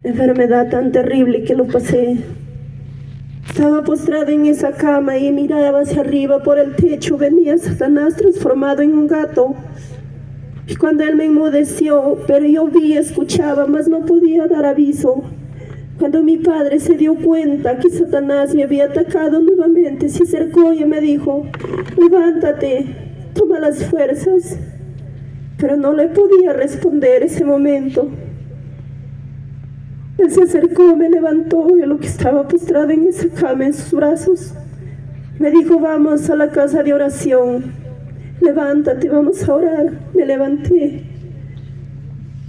enfermedad tan terrible que lo pasé. Estaba postrada en esa cama y miraba hacia arriba por el techo. Venía Satanás transformado en un gato. Y cuando él me enmudeció, pero yo vi, escuchaba, mas no podía dar aviso. Cuando mi padre se dio cuenta que Satanás me había atacado nuevamente, se acercó y me dijo: levántate, toma las fuerzas. Pero no le podía responder ese momento. Él se acercó, me levantó de lo que estaba postrada en esa cama en sus brazos. Me dijo: vamos a la casa de oración. Levántate, vamos a orar. Me levanté.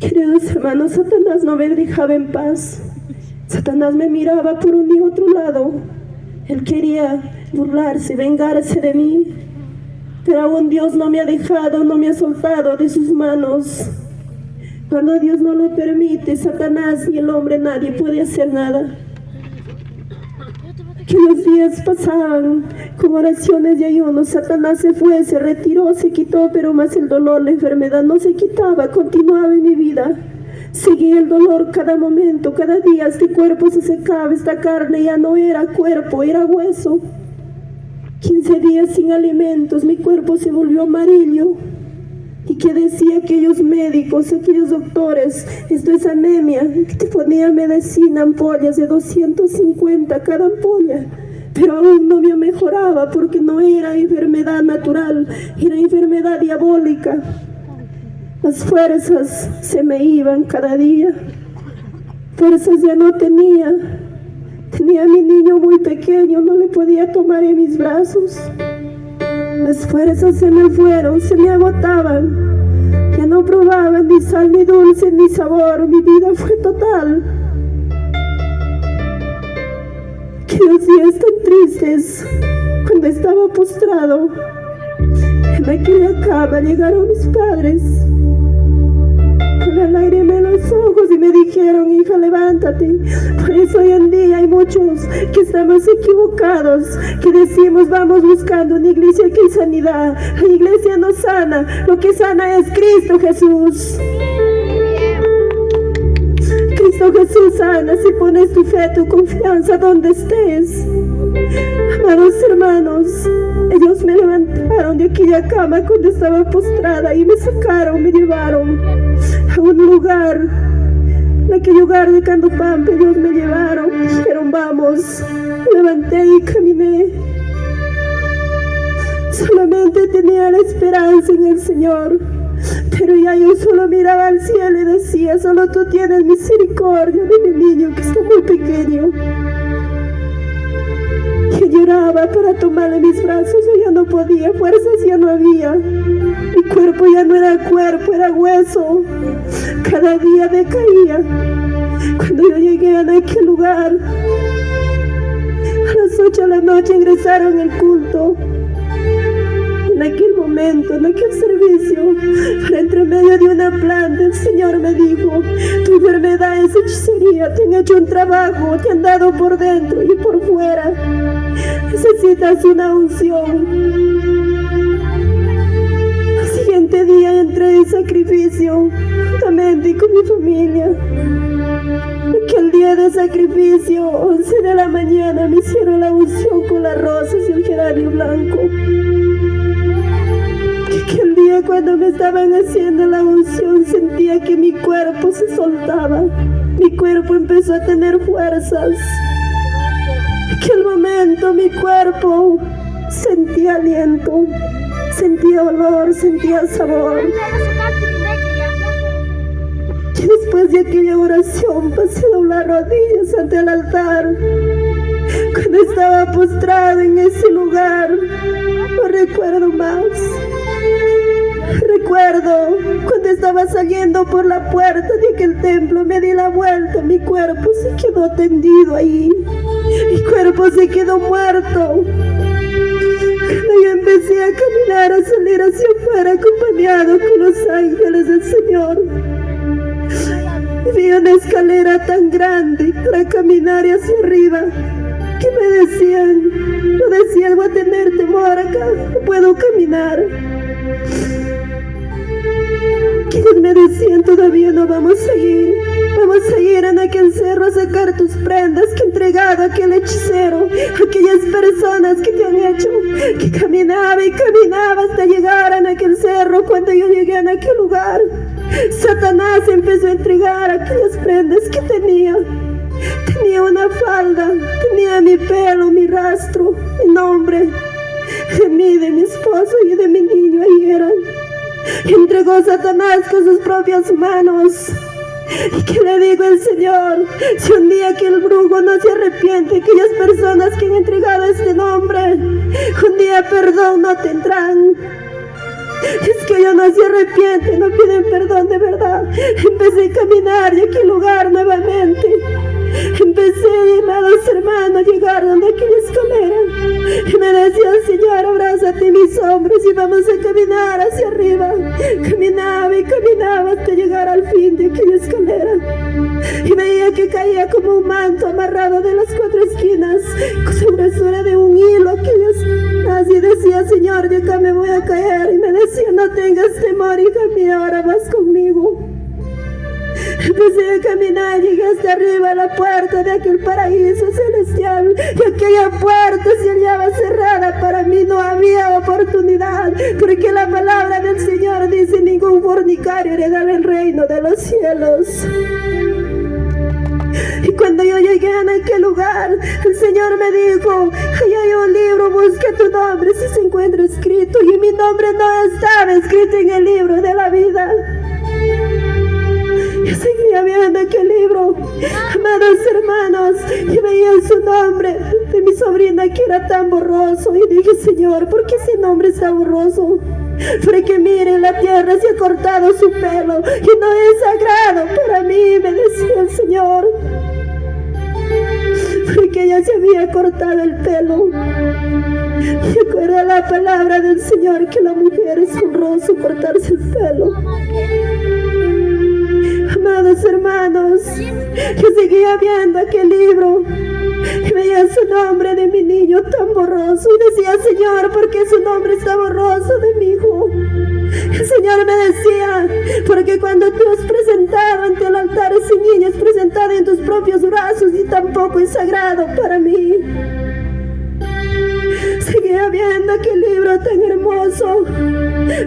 Queridos hermanos, Satanás no me dejaba en paz. Satanás me miraba por un y otro lado. Él quería burlarse, vengarse de mí. Pero aún Dios no me ha dejado, no me ha soltado de sus manos. Cuando Dios no lo permite, Satanás ni el hombre, nadie puede hacer nada. Que los días pasaban con oraciones y ayunos. Satanás se fue, se retiró, se quitó, pero más el dolor, la enfermedad no se quitaba, continuaba en mi vida. Seguía el dolor cada momento, cada día. Este cuerpo se secaba, esta carne ya no era cuerpo, era hueso. 15 días sin alimentos, mi cuerpo se volvió amarillo. ¿Y qué decía aquellos médicos, aquellos doctores? Esto es anemia. Te ponía medicina, ampollas de 250 cada ampolla. Pero aún no me mejoraba porque no era enfermedad natural, era enfermedad diabólica. Las fuerzas se me iban cada día. Fuerzas ya no tenía. Tenía a mi niño muy pequeño, no le podía tomar en mis brazos. Las fuerzas se me fueron, se me agotaban. Ya no probaba ni sal, ni dulce, ni sabor. Mi vida fue total. Aquellos días tan tristes, cuando estaba postrado en aquella cama, llegaron mis padres con la lágrima en los ojos y me dijeron: hija, levántate. Por eso hoy en día hay muchos que estamos equivocados, que decimos: vamos buscando una iglesia que hay sanidad. La iglesia no sana, lo que sana es Cristo Jesús. Cristo Jesús sana si pones tu fe, tu confianza donde estés. Amados hermanos, ellos me levantaron de aquella cama cuando estaba postrada y me sacaron, me llevaron a un lugar, en aquel lugar de Candopampa. Ellos me llevaron, dijeron: vamos. Me levanté y caminé. Solamente tenía la esperanza en el Señor, pero ya yo solo miraba al cielo y decía: solo tú tienes misericordia de mi niño que está muy pequeño. Que lloraba para tomarle mis brazos, yo ya no podía, fuerzas ya no había. Mi cuerpo ya no era cuerpo, era hueso. Cada día decaía. Cuando yo llegué a aquel lugar, a las 8 de la noche ingresaron el culto. En aquel momento, en aquel servicio, por entre medio de una planta, el Señor me dijo: tu enfermedad es hechicería, te han hecho un trabajo, te han dado por dentro y por fuera. Necesitas una unción. Al siguiente día entré en sacrificio, juntamente con mi familia. Aquel día de sacrificio, 11 de la mañana, me hicieron la unción con las rosas y el geranio blanco. Aquel día, cuando me estaban haciendo la unción, sentía que mi cuerpo se soltaba. Mi cuerpo empezó a tener fuerzas. En aquel momento mi cuerpo sentía aliento, sentía olor, sentía sabor. Y después de aquella oración pasé a doblar rodillas ante el altar. Cuando estaba postrado en ese lugar, no recuerdo más. Recuerdo cuando estaba saliendo por la puerta de aquel templo, me di la vuelta, mi cuerpo se quedó tendido ahí. Mi cuerpo se quedó muerto. Cuando yo empecé a caminar, a salir hacia afuera, acompañado con los ángeles del Señor, vi una escalera tan grande para caminar hacia arriba, que me decían: voy a tener temor acá, no puedo caminar. Que ellos me decían, todavía no vamos a ir en aquel cerro a sacar tus prendas que he entregado a aquel hechicero, aquellas personas que te han hecho, que caminaba y caminaba hasta llegar a aquel cerro. Cuando yo llegué a aquel lugar, Satanás empezó a entregar aquellas prendas que tenía. Tenía una falda, tenía mi pelo, mi rastro, mi nombre, de mí, de mi esposo y de mi niño. Ahí eran. Entregó Satanás con sus propias manos. ¿Y qué le digo al Señor? Si un día que el brujo no se arrepiente, aquellas personas que han entregado este nombre, un día perdón no tendrán. Es que ellos no se arrepienten, no piden perdón de verdad. Empecé a caminar de aquel lugar nuevamente. Empecé, amados hermanos, a llegar donde aquella escalera. Y me decía, Señor, abrázate mis hombros y vamos a caminar hacia arriba. Caminaba y caminaba hasta llegar al fin de aquella escalera. Y veía que caía como un manto amarrado de las cuatro esquinas, con su grosura de un hilo. Así decía, Señor, yo acá me voy a caer. Y me decía, no tengas temor, hija mía, ahora vas conmigo. Empecé a caminar, llegué hasta arriba a la puerta de aquel paraíso celestial, y aquella puerta se hallaba cerrada. Para mí no había oportunidad, porque la palabra del Señor dice, ningún fornicario heredará el reino de los cielos. Y cuando yo llegué a aquel lugar, el Señor me dijo, ahí hay un libro, busca tu nombre si se encuentra escrito. Y mi nombre no estaba escrito en el libro de la vida. Yo seguía viendo aquel libro, amados hermanos, y veía su nombre de mi sobrina que era tan borroso. Y dije, Señor, ¿por qué ese nombre está borroso? Porque mire, la tierra se ha cortado su pelo y no es sagrado para mí, me decía el Señor. Porque ella se había cortado el pelo. Y acuerda la palabra del Señor que la mujer es honroso cortarse el pelo. Amados hermanos, yo seguía viendo aquel libro y veía su nombre de mi niño tan borroso y decía, Señor, ¿por qué su nombre está borroso de mi hijo? El Señor me decía, porque cuando tú has presentado ante el altar ese niño, es presentado en tus propios brazos y tampoco es sagrado para mí. Seguía viendo aquel libro tan hermoso,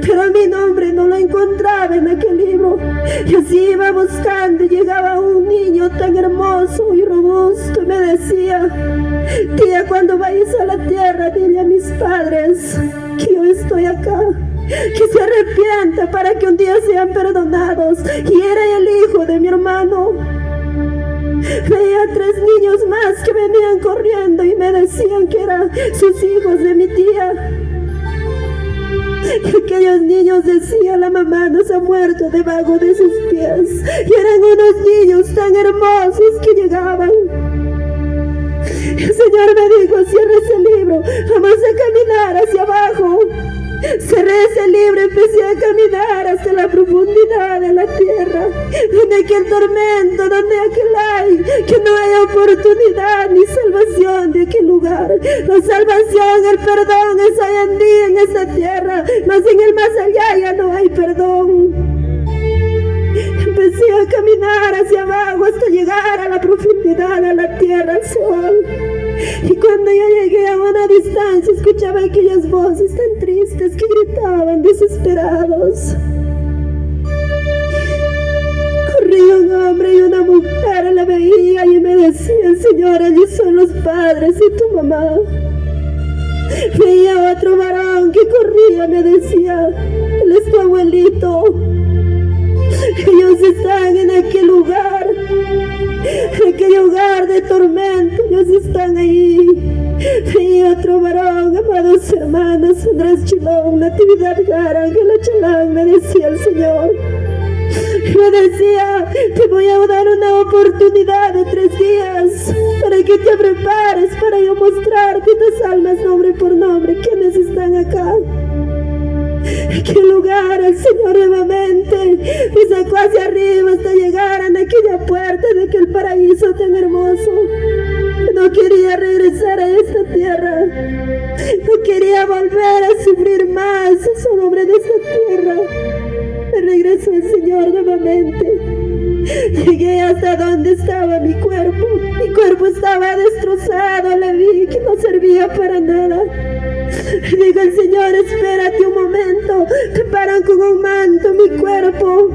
pero mi nombre no lo encontraba en aquel libro. Y así iba buscando y llegaba un niño tan hermoso y robusto y me decía, tía, cuando vayas a la tierra, dile a mis padres que yo estoy acá, que se arrepienta para que un día sean perdonados. Y era el hijo de mi hermano. Veía 3 niños más que venían corriendo y me decían que eran sus hijos de mi tía. Y aquellos niños decían, la mamá nos ha muerto debajo de sus pies. Y eran unos niños tan hermosos que llegaban. El Señor me dijo, cierra ese libro, vamos a caminar hacia abajo. Cerré ese libro y empecé a caminar hasta la profundidad de la tierra, donde aquel tormento, donde aquel hay, que no hay oportunidad ni salvación de aquel lugar. La salvación, el perdón es hoy en día en esta tierra, mas en el más allá ya no hay perdón. Empecé a caminar hacia abajo hasta llegar a la profundidad de la tierra, al Seol. Y cuando yo llegué a una distancia, escuchaba aquellas voces tan tristes que gritaban desesperados. Corría un hombre y una mujer, la veía y me decía, Señor, allí son los padres y tu mamá. Veía otro varón que corría, me decía, él es tu abuelito. Ellos están en aquel lugar de tormento, ellos están ahí. Y otro varón, amados hermanos, Andrés Chilón, Natividad Gara, Ángela Chalán, me decía el Señor. Me decía, te voy a dar una oportunidad de 3 días para que te prepares, para yo mostrarte tus almas nombre por nombre, quienes están acá. ¿En qué lugar el Señor nuevamente me sacó hacia arriba hasta llegar a aquella puerta de aquel paraíso tan hermoso? No quería regresar a esta tierra, no quería volver a sufrir más su nombre de esta tierra. regreso al Señor nuevamente. Llegué hasta donde estaba mi cuerpo. Mi cuerpo estaba destrozado, le vi que no servía para nada. Digo al Señor, espérate un momento. Taparon con un manto mi cuerpo.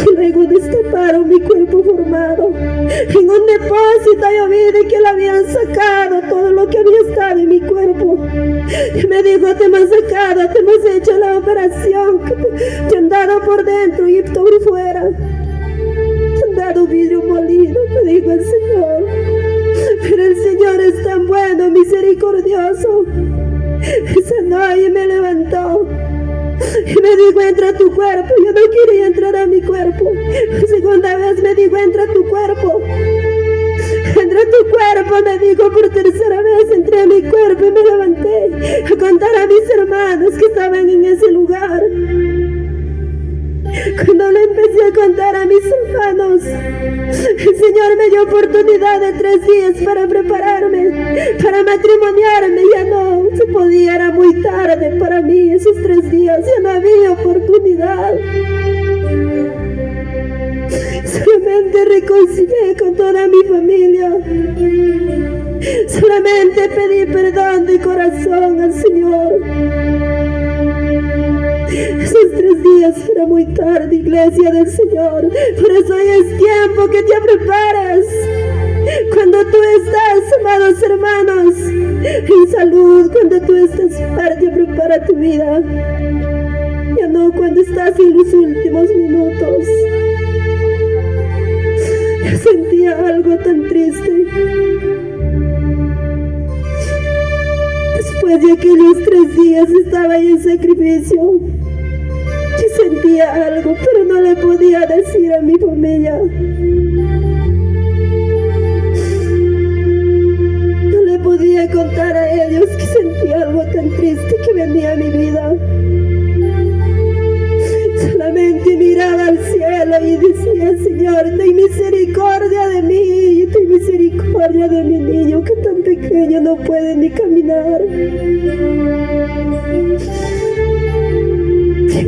Y luego destaparon mi cuerpo formado. En un depósito yo vi de que le habían sacado todo lo que había estado en mi cuerpo. Y me dijo, te hemos sacado, te hemos hecho la operación, te han dado por dentro y por fuera. Te han dado vidrio molido, me dijo el Señor. Pero el Señor es tan bueno, misericordioso. Esa noche me levantó y me dijo, entra a tu cuerpo. Yo no quería entrar a mi cuerpo. La segunda vez me dijo, entra a tu cuerpo. Entra a tu cuerpo, me dijo por tercera vez. Entré a mi cuerpo y me levanté a contar a mis hermanos que estaban en ese lugar. Cuando le empecé a contar a mis hermanos, el Señor me dio oportunidad de 3 días para prepararme, para matrimoniarme. Ya no se podía, era muy tarde para mí. Esos 3 días ya no había oportunidad. Solamente reconcilié con toda mi familia. Solamente pedí perdón de corazón al Señor. Esos 3 días era muy tarde, iglesia del Señor. Por eso hoy es tiempo que te prepares. Cuando tú estás, amados hermanos, en salud, cuando tú estás fuerte, prepara tu vida. Ya no cuando estás en los últimos minutos. Yo sentía algo tan triste. Después de aquellos 3 días estaba ahí en sacrificio. Yo sentía algo, pero no le podía decir a mi familia. No le podía contar a ellos que sentía algo tan triste que venía a mi vida. Solamente miraba al cielo y decía, Señor, ten misericordia de mí, ten misericordia de mi niño que tan pequeño no puede ni caminar.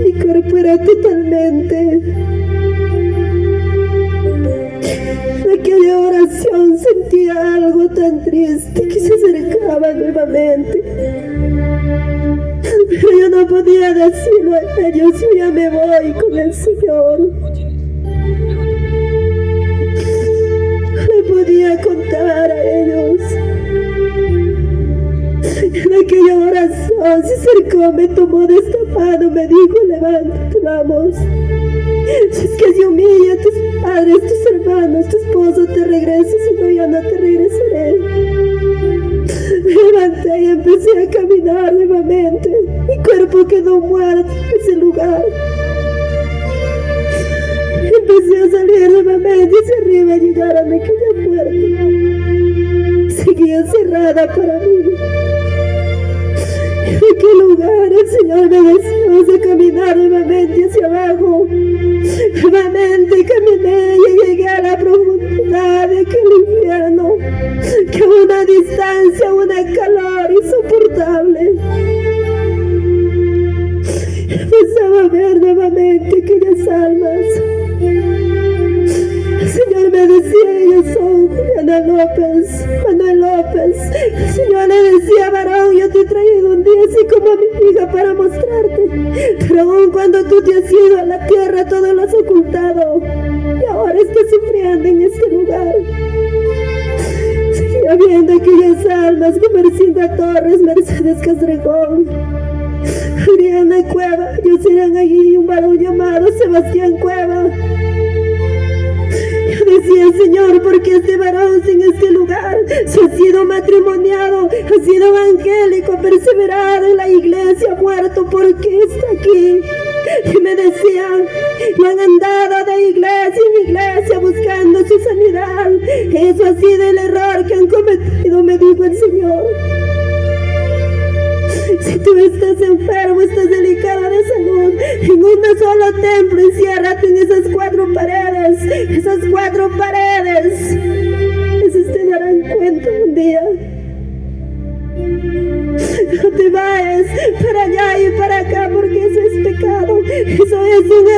Mi cuerpo era totalmente. En aquella oración sentía algo tan triste que se acercaba nuevamente. Pero yo no podía decirlo a ellos, yo ya me voy con el Señor. No le podía contar a ellos. En aquella oración se acercó, me tomó de esta mano, me dijo, levántate, vamos. Si es que se humilla a tus padres, tus hermanos, tu esposo, te regreses, si no, ya no te regresaré. Me levanté y empecé a caminar nuevamente. Mi cuerpo quedó muerto en ese lugar. Empecé a salir nuevamente hacia arriba y llegar a aquella puerta. Seguía cerrada para mí. En aquel lugar el Señor me deseó de caminar nuevamente hacia abajo. Nuevamente caminé y llegué a la profundidad de aquel infierno, que a una distancia, un calor insoportable. Empezaba a ver nuevamente aquellas almas. El Señor me decía, ellos son Juliana López, Manuel López. El Señor le decía, varón, yo te he traído un día así como a mi hija para mostrarte. Pero aún cuando tú te has ido a la tierra, todo lo has ocultado. Y ahora estás sufriendo en este lugar. Seguía viendo aquellas almas como Mercinda Torres, Mercedes Castrejón, Adriana Cueva. Ellos eran allí un varón llamado Sebastián Cueva. Yo decía, Señor, ¿por qué este varón en este lugar? Si ha sido matrimoniado, ha sido evangélico, perseverado en la iglesia, muerto, ¿por qué está aquí? Y me decían, lo han andado de iglesia en iglesia buscando su sanidad. Eso ha sido el error que han cometido, me dijo el Señor. Si tú estás enfermo, estás delicado de salud, en un solo templo, enciérrate en esas 4 paredes. Esas 4 paredes. Esos te darán cuenta un día. No te vayas para allá y para acá, porque eso es pecado. Eso es un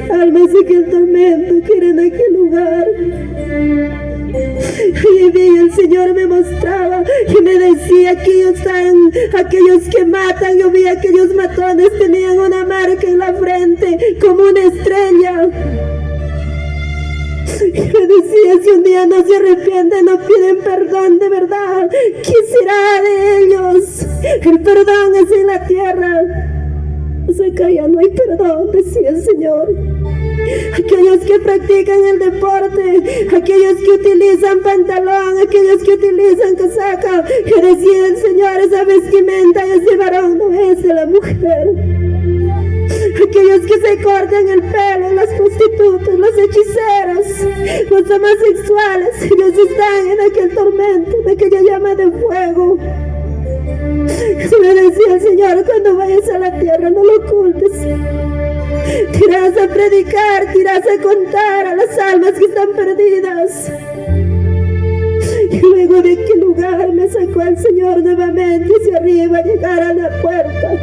almas en el tormento que era en aquel lugar. Y vi, el Señor me mostraba y me decía: aquellos que matan. Yo vi aquellos matones, tenían una marca en la frente como una estrella. Y me decía: si un día no se arrepienten, no piden perdón de verdad, ¿qué será de ellos? El perdón es en la tierra. O sea, acá ya no hay perdón, decía el Señor. Aquellos que practican el deporte, aquellos que utilizan pantalón, aquellos que utilizan casaca, que decía el Señor: esa vestimenta es de varón, no es de la mujer. Aquellos que se cortan el pelo, las prostitutas, los hechiceros, los homosexuales, ellos están en aquel tormento, en aquella llama de fuego. Me decía el Señor: cuando vayas a la tierra, no lo ocultes. Te irás a predicar, te irás a contar a las almas que están perdidas. Y luego de aquel lugar me sacó el Señor nuevamente hacia arriba a llegar a la puerta.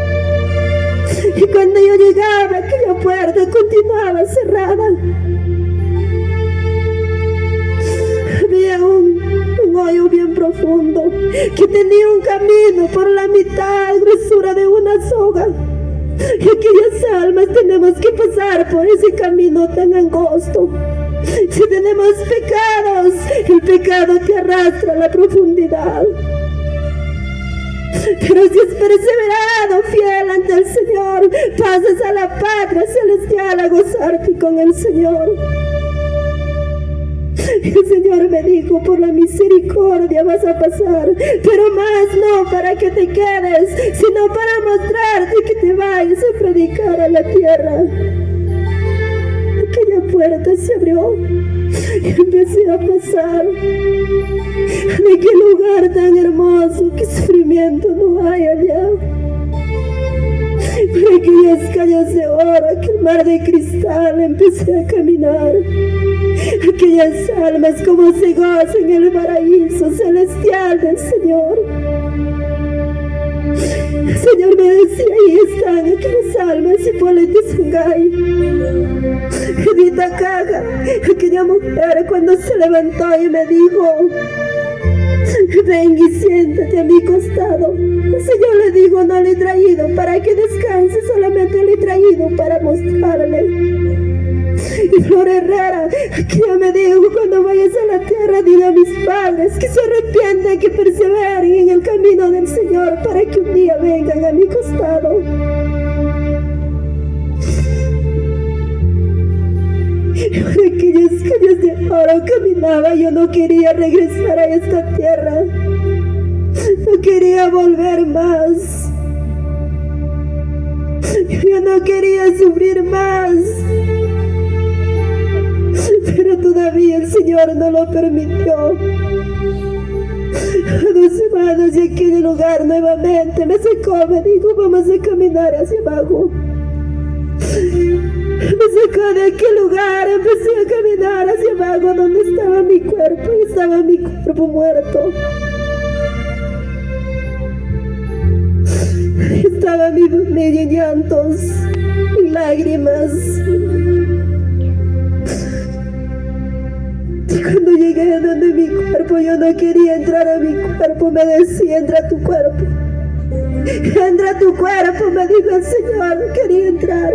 Y cuando yo llegaba, aquella puerta continuaba cerrada. Había un hoyo bien profundo que tenía un camino por la mitad, gruesura de una soga. Y aquellas almas tenemos que pasar por ese camino tan angosto. Si tenemos pecados, el pecado te arrastra a la profundidad. Pero si has perseverado fiel ante el Señor, pasas a la patria celestial a gozarte con el Señor. El Señor me dijo: por la misericordia vas a pasar, pero más no para que te quedes, sino para mostrarte que te vayas a predicar a la tierra. Aquella puerta se abrió y empecé a pasar de qué lugar tan hermoso, qué sufrimiento no hay allá. Por aquellas calles de oro, aquel mar de cristal, empecé a caminar. Aquellas almas como se gozan en el paraíso celestial del Señor. El Señor me decía: ahí están aquellas almas y polete sungay. Edita Caga, aquella mujer, cuando se levantó y me dijo: ven y siéntate a mi costado. El Señor le dijo: no le he traído para que descanse, solamente le he traído para mostrarle. Y Flor Herrera, que ella me dijo: cuando vayas a la tierra, dile a mis padres que se arrepientan, que perseveren en el camino del Señor, para que un día vengan a mi costado. Y por aquellas calles de oro caminaba. Yo no quería regresar a esta tierra, no quería volver más, yo no quería sufrir más. Pero todavía el Señor no lo permitió. 2 semanas y aquel lugar nuevamente me sacó, me dijo: vamos a caminar hacia abajo. Me sacó de aquel lugar, empecé a caminar hacia abajo donde estaba mi cuerpo, y estaba mi cuerpo muerto. Estaba mi llantos y lágrimas. Y cuando llegué a donde mi cuerpo, yo no quería entrar a mi cuerpo. Me decía: entra a tu cuerpo, entra a tu cuerpo, me dijo el Señor. No quería entrar.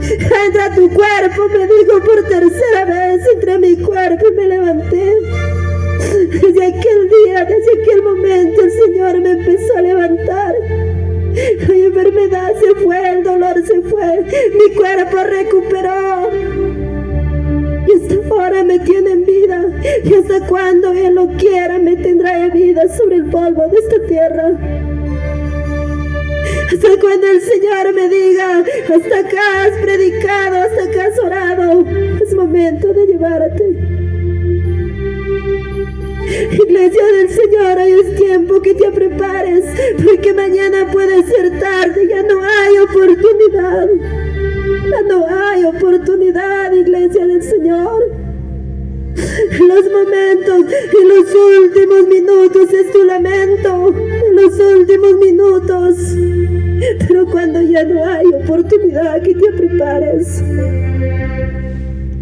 Entra a tu cuerpo, me dijo por tercera vez. Entré a mi cuerpo y me levanté. Desde aquel día, desde aquel momento, el Señor me empezó a levantar. La enfermedad se fue, el dolor se fue, mi cuerpo recuperó. Y hasta ahora me tiene en vida. Y hasta cuando Él lo quiera, me tendrá en vida sobre el polvo de esta tierra. Hasta cuando el Señor me diga: hasta acá has predicado, hasta acá has orado, es momento de llevarte. Iglesia del Señor, hoy es tiempo que te prepares, porque mañana puede ser tarde. Ya no hay oportunidad. Ya no hay oportunidad, Iglesia del Señor. En los momentos, en los últimos minutos es tu lamento, en los últimos minutos. Pero cuando ya no hay oportunidad, que te prepares.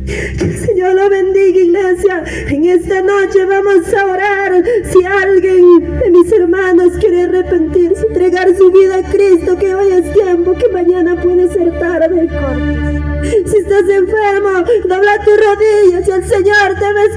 Que el Señor lo bendiga, iglesia. En esta noche vamos a orar. Si alguien de mis hermanos quiere arrepentirse, entregar su vida a Cristo, que hoy es tiempo, que mañana puede ser tarde. Si estás enfermo, dobla tus rodillas y el Señor te va a escuchar.